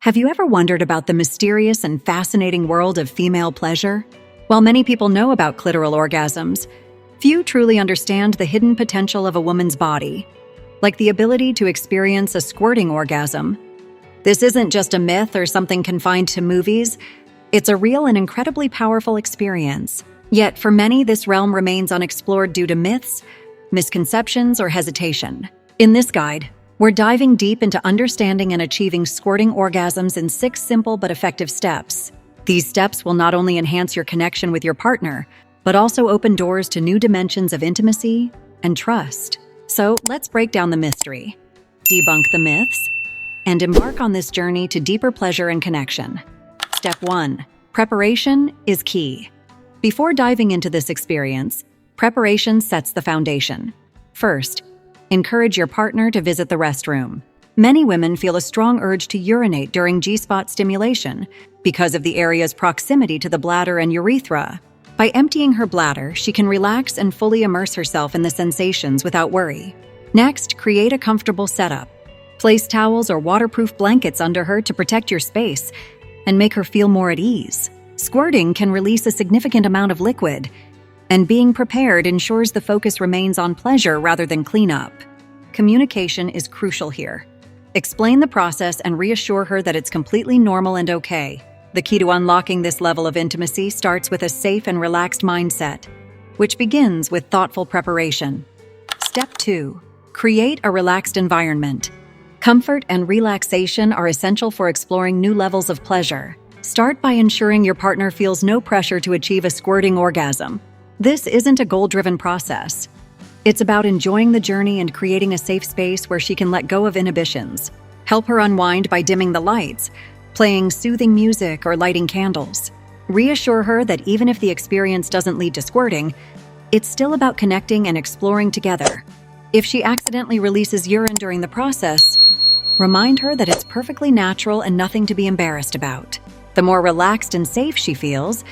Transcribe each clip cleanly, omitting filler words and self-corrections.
Have you ever wondered about the mysterious and fascinating world of female pleasure? While many people know about clitoral orgasms, few truly understand the hidden potential of a woman's body, like the ability to experience a squirting orgasm. This isn't just a myth or something confined to movies. It's a real and incredibly powerful experience. Yet, for many, this realm remains unexplored due to myths, misconceptions, or hesitation. In this guide, we're diving deep into understanding and achieving squirting orgasms in 6 simple but effective steps. These steps will not only enhance your connection with your partner, but also open doors to new dimensions of intimacy and trust. So let's break down the mystery, debunk the myths, and embark on this journey to deeper pleasure and connection. Step 1. Preparation is key. Before diving into this experience, preparation sets the foundation. First, encourage your partner to visit the restroom. Many women feel a strong urge to urinate during G-spot stimulation because of the area's proximity to the bladder and urethra. By emptying her bladder, she can relax and fully immerse herself in the sensations without worry. Next, create a comfortable setup. Place towels or waterproof blankets under her to protect your space and make her feel more at ease. Squirting can release a significant amount of liquid, and being prepared ensures the focus remains on pleasure rather than cleanup. Communication is crucial here. Explain the process and reassure her that it's completely normal and okay. The key to unlocking this level of intimacy starts with a safe and relaxed mindset, which begins with thoughtful preparation. Step 2. Create a relaxed environment. Comfort and relaxation are essential for exploring new levels of pleasure. Start by ensuring your partner feels no pressure to achieve a squirting orgasm. This isn't a goal-driven process. It's about enjoying the journey and creating a safe space where she can let go of inhibitions. Help her unwind by dimming the lights, playing soothing music, or lighting candles. Reassure her that even if the experience doesn't lead to squirting, it's still about connecting and exploring together. If she accidentally releases urine during the process, remind her that it's perfectly natural and nothing to be embarrassed about. The more relaxed and safe she feels,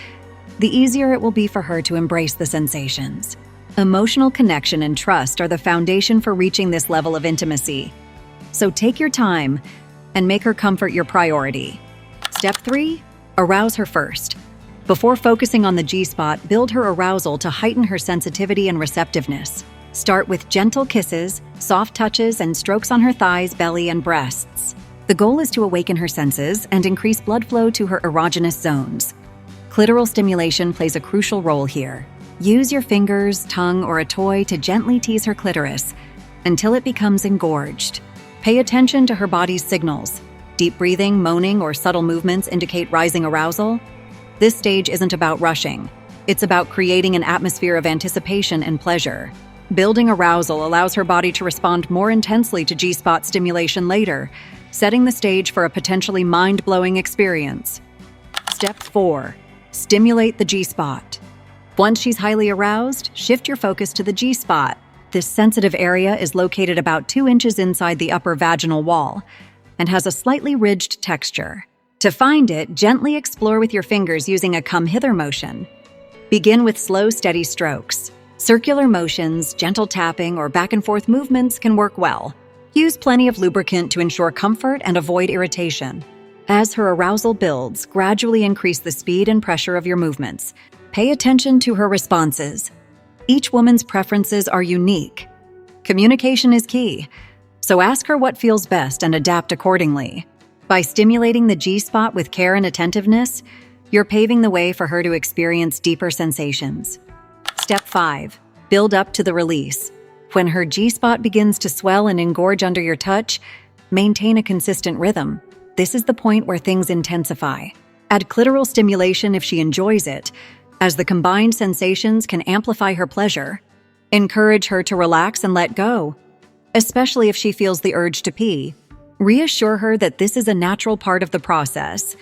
the easier it will be for her to embrace the sensations. Emotional connection and trust are the foundation for reaching this level of intimacy. So take your time and make her comfort your priority. Step 3. Arouse her first. Before focusing on the G-spot, build her arousal to heighten her sensitivity and receptiveness. Start with gentle kisses, soft touches, and strokes on her thighs, belly, and breasts. The goal is to awaken her senses and increase blood flow to her erogenous zones. Clitoral stimulation plays a crucial role here. Use your fingers, tongue, or a toy to gently tease her clitoris until it becomes engorged. Pay attention to her body's signals. Deep breathing, moaning, or subtle movements indicate rising arousal. This stage isn't about rushing. It's about creating an atmosphere of anticipation and pleasure. Building arousal allows her body to respond more intensely to G-spot stimulation later, setting the stage for a potentially mind-blowing experience. Step 4. Stimulate the G-spot. Once she's highly aroused, shift your focus to the G-spot. This sensitive area is located about 2 inches inside the upper vaginal wall and has a slightly ridged texture. To find it, gently explore with your fingers using a come-hither motion. Begin with slow, steady strokes. Circular motions, gentle tapping, or back-and-forth movements can work well. Use plenty of lubricant to ensure comfort and avoid irritation. As her arousal builds, gradually increase the speed and pressure of your movements. Pay attention to her responses. Each woman's preferences are unique. Communication is key, so ask her what feels best and adapt accordingly. By stimulating the G-spot with care and attentiveness, you're paving the way for her to experience deeper sensations. Step 5. Build up to the release. When her G-spot begins to swell and engorge under your touch, maintain a consistent rhythm. This is the point where things intensify. Add clitoral stimulation if she enjoys it, as the combined sensations can amplify her pleasure. Encourage her to relax and let go, especially if she feels the urge to pee. Reassure her that this is a natural part of the process,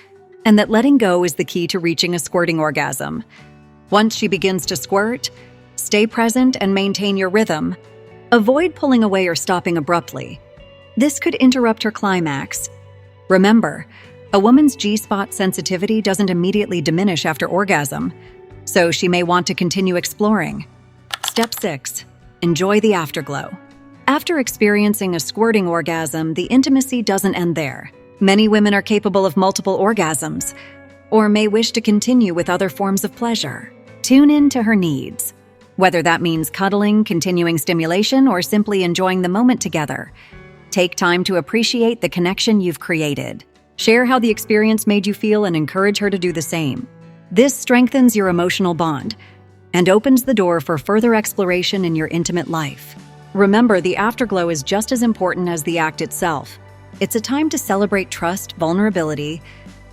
and that letting go is the key to reaching a squirting orgasm. Once she begins to squirt, stay present and maintain your rhythm. Avoid pulling away or stopping abruptly. This could interrupt her climax. Remember, a woman's G-spot sensitivity doesn't immediately diminish after orgasm, so she may want to continue exploring. Step 6. Enjoy the afterglow. After experiencing a squirting orgasm, the intimacy doesn't end there. Many women are capable of multiple orgasms, or may wish to continue with other forms of pleasure. Tune in to her needs, whether that means cuddling, continuing stimulation, or simply enjoying the moment together. Take time to appreciate the connection you've created. Share how the experience made you feel and encourage her to do the same. This strengthens your emotional bond and opens the door for further exploration in your intimate life. Remember, the afterglow is just as important as the act itself. It's a time to celebrate trust, vulnerability,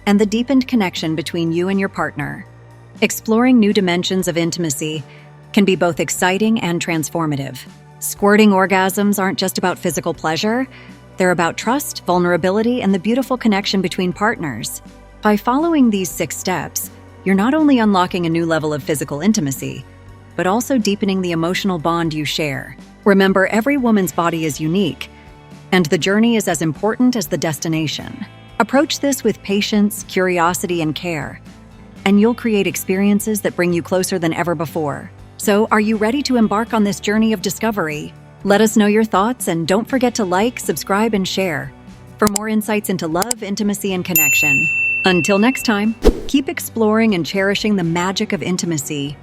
and the deepened connection between you and your partner. Exploring new dimensions of intimacy can be both exciting and transformative. Squirting orgasms aren't just about physical pleasure, they're about trust, vulnerability, and the beautiful connection between partners. By following these 6 steps, you're not only unlocking a new level of physical intimacy, but also deepening the emotional bond you share. Remember, every woman's body is unique, and the journey is as important as the destination. Approach this with patience, curiosity, and care, and you'll create experiences that bring you closer than ever before. So, are you ready to embark on this journey of discovery? Let us know your thoughts, and don't forget to like, subscribe, and share for more insights into love, intimacy, and connection. Until next time, keep exploring and cherishing the magic of intimacy.